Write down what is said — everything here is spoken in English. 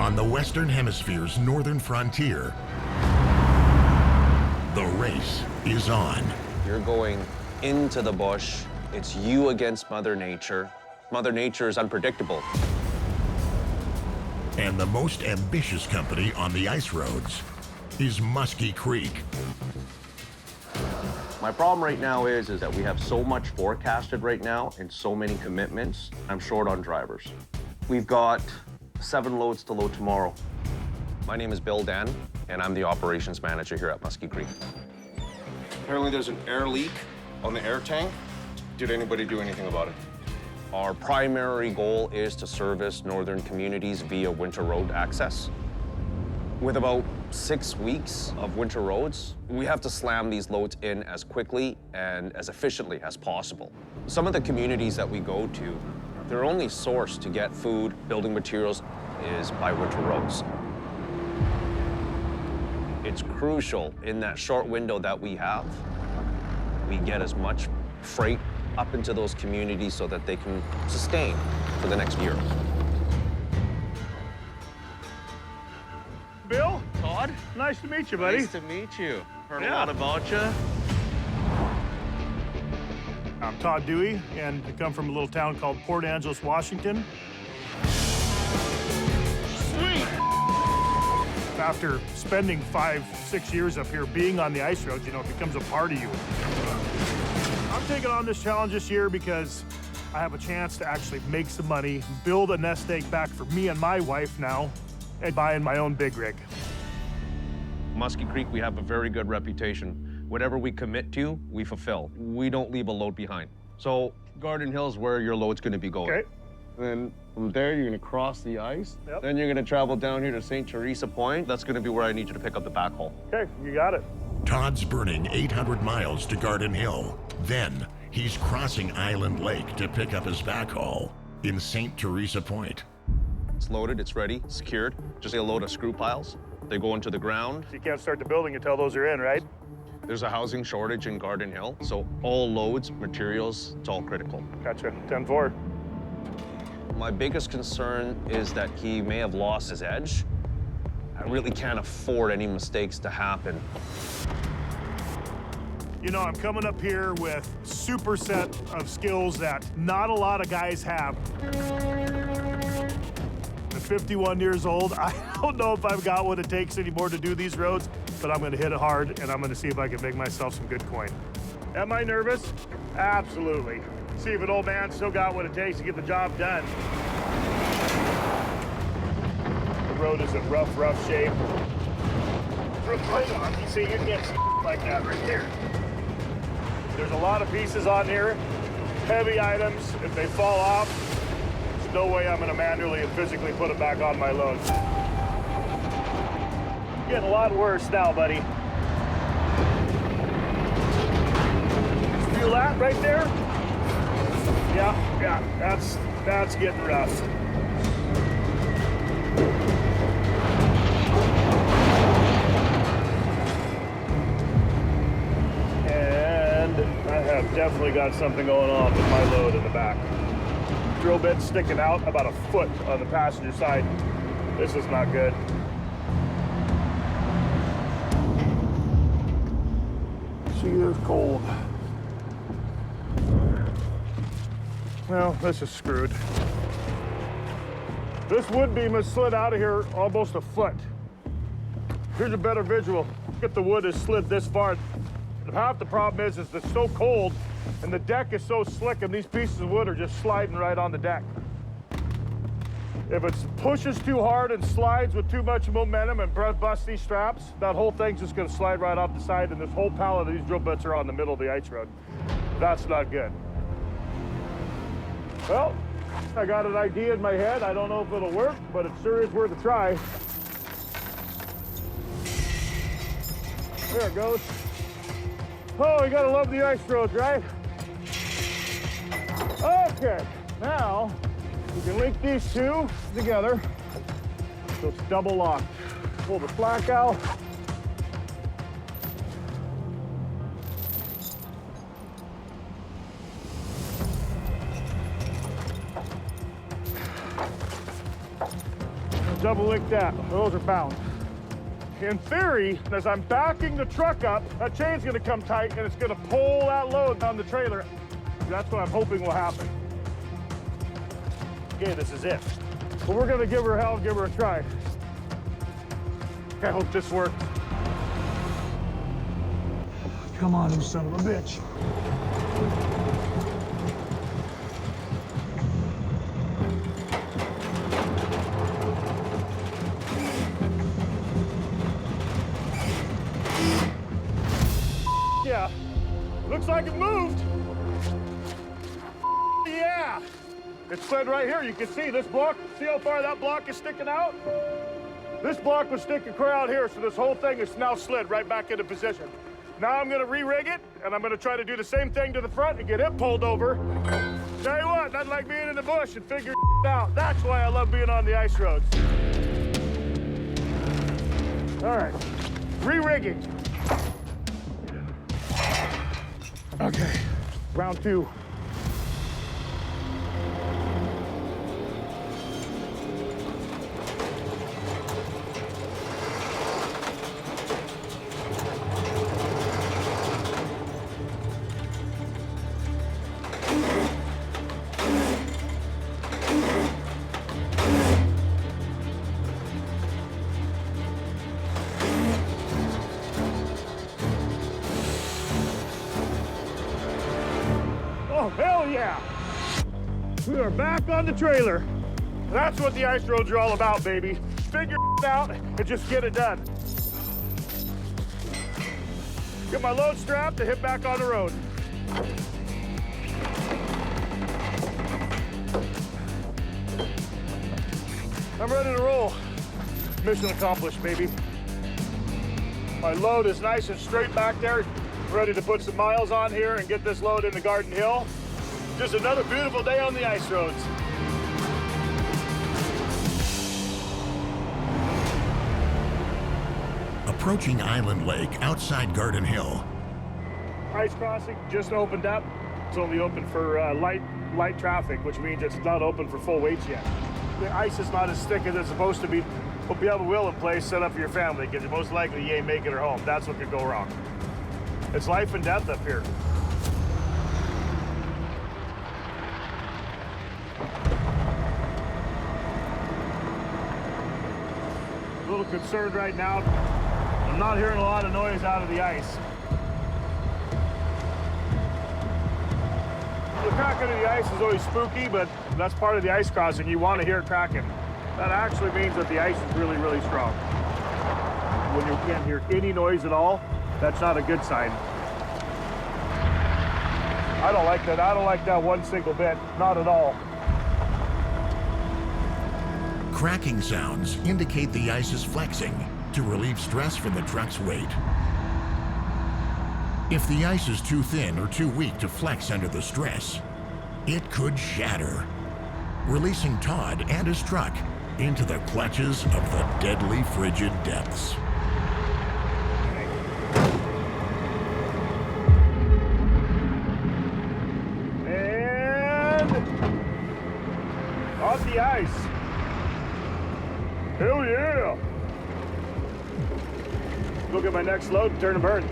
On the Western Hemisphere's northern frontier, the race is on. You're going into the bush. It's you against Mother Nature. Mother Nature is unpredictable. And the most ambitious company on the ice roads is Muskie Creek. My problem right now is that we have so much forecasted right now and so many commitments. I'm short on drivers. We've got 7 loads to load tomorrow. My name is Bill Dan, and I'm the operations manager here at Muskie Creek. Apparently there's an air leak on the air tank. Did anybody do anything about it? Our primary goal is to service northern communities via winter road access. With about 6 weeks of winter roads, we have to slam these loads in as quickly and as efficiently as possible. Some of the communities that we go to, their only source to get food, building materials, is by winter roads. It's crucial in that short window that we have, we get as much freight up into those communities so that they can sustain for the next year. Bill? Todd? Nice to meet you, buddy. Nice to meet you. Heard a Yeah. lot about you. I'm Todd Dewey, and I come from a little town called Port Angeles, Washington. Sweet! After spending 5-6 years up here being on the ice roads, you know, it becomes a part of you. I'm taking on this challenge this year because I have a chance to actually make some money, build a nest egg back for me and my wife now, and buying my own big rig. Muskie Creek, we have a very good reputation. Whatever we commit to, we fulfill. We don't leave a load behind. So Garden Hill is where your load's gonna be going. Okay. Then from there, you're gonna cross the ice. Yep. Then you're gonna travel down here to St. Teresa Point. That's gonna be where I need you to pick up the backhaul. Okay, you got it. Todd's burning 800 miles to Garden Hill. Then he's crossing Island Lake to pick up his backhaul in St. Teresa Point. It's loaded, it's ready, secured. Just a load of screw piles. They go into the ground. You can't start the building until those are in, right? There's a housing shortage in Garden Hill, so all loads, materials, it's all critical. Gotcha, 10-4. My biggest concern is that he may have lost his edge. I really can't afford any mistakes to happen. You know, I'm coming up here with a super set of skills that not a lot of guys have. I'm 51 years old. I don't know if I've got what it takes anymore to do these roads, but I'm gonna hit it hard, and I'm gonna see if I can make myself some good coin. Am I nervous? Absolutely. See if an old man still got what it takes to get the job done. The road is in rough shape. Right on. You see, you can't see like that right there. There's a lot of pieces on here, heavy items. If they fall off, there's no way I'm gonna manually and physically put it back on my load. Getting a lot worse now, buddy. Feel that right there? Yeah, that's getting rough. And I have definitely got something going on with my load in the back. Drill bit sticking out about a foot on the passenger side. This is not good. See, it's cold. Well, this is screwed. This wood beam has slid out of here almost a foot. Here's a better visual. Look at the wood has slid this far. Half the problem is it's so cold and the deck is so slick and these pieces of wood are just sliding right on the deck. If it pushes too hard and slides with too much momentum and busts these straps, that whole thing's just gonna slide right off the side, and this whole pallet of these drill bits are on the middle of the ice road. That's not good. Well, I got an idea in my head. I don't know if it'll work, but it sure is worth a try. There it goes. Oh, you gotta love the ice roads, right? Okay, now we can link these two together so it's double locked. Pull the slack out. double link that. Those are bound. In theory, as I'm backing the truck up, that chain's gonna come tight and it's gonna pull that load on the trailer. That's what I'm hoping will happen. Okay, this is it. But we're gonna give her hell and give her a try. I hope this works. Come on, you son of a bitch. Yeah, looks like it moved. Yeah, it slid right here. You can see this block. See how far that block is sticking out? This block was sticking clear out here, so this whole thing is now slid right back into position. Now I'm gonna re-rig it, and I'm gonna try to do the same thing to the front and get it pulled over. Tell you what, nothing like being in the bush and figuring out. That's why I love being on the ice roads. All right, re-rigging. Okay, round two. Oh, hell yeah! We are back on the trailer. That's what the ice roads are all about, baby. Figure it out and just get it done. Get my load strapped to hit back on the road. I'm ready to roll. Mission accomplished, baby. My load is nice and straight back there. Ready to put some miles on here and get this load into Garden Hill. Just another beautiful day on the ice roads. Approaching Island Lake outside Garden Hill. Ice crossing just opened up. It's only open for light traffic, which means it's not open for full weights yet. The ice is not as thick as it's supposed to be. Hope you have a wheel in place set up for your family, because most likely you ain't making it home. That's what could go wrong. It's life and death up here. A little concerned right now. I'm not hearing a lot of noise out of the ice. The cracking of the ice is always spooky, but that's part of the ice crossing. You want to hear it cracking. That actually means that the ice is really, really strong. When you can't hear any noise at all, that's not a good sign. I don't like that. I don't like that one single bit. Not at all. Cracking sounds indicate the ice is flexing to relieve stress from the truck's weight. If the ice is too thin or too weak to flex under the stress, it could shatter, releasing Todd and his truck into the clutches of the deadly frigid depths. And on the ice. Hell yeah! Look at my next load and turn and burn.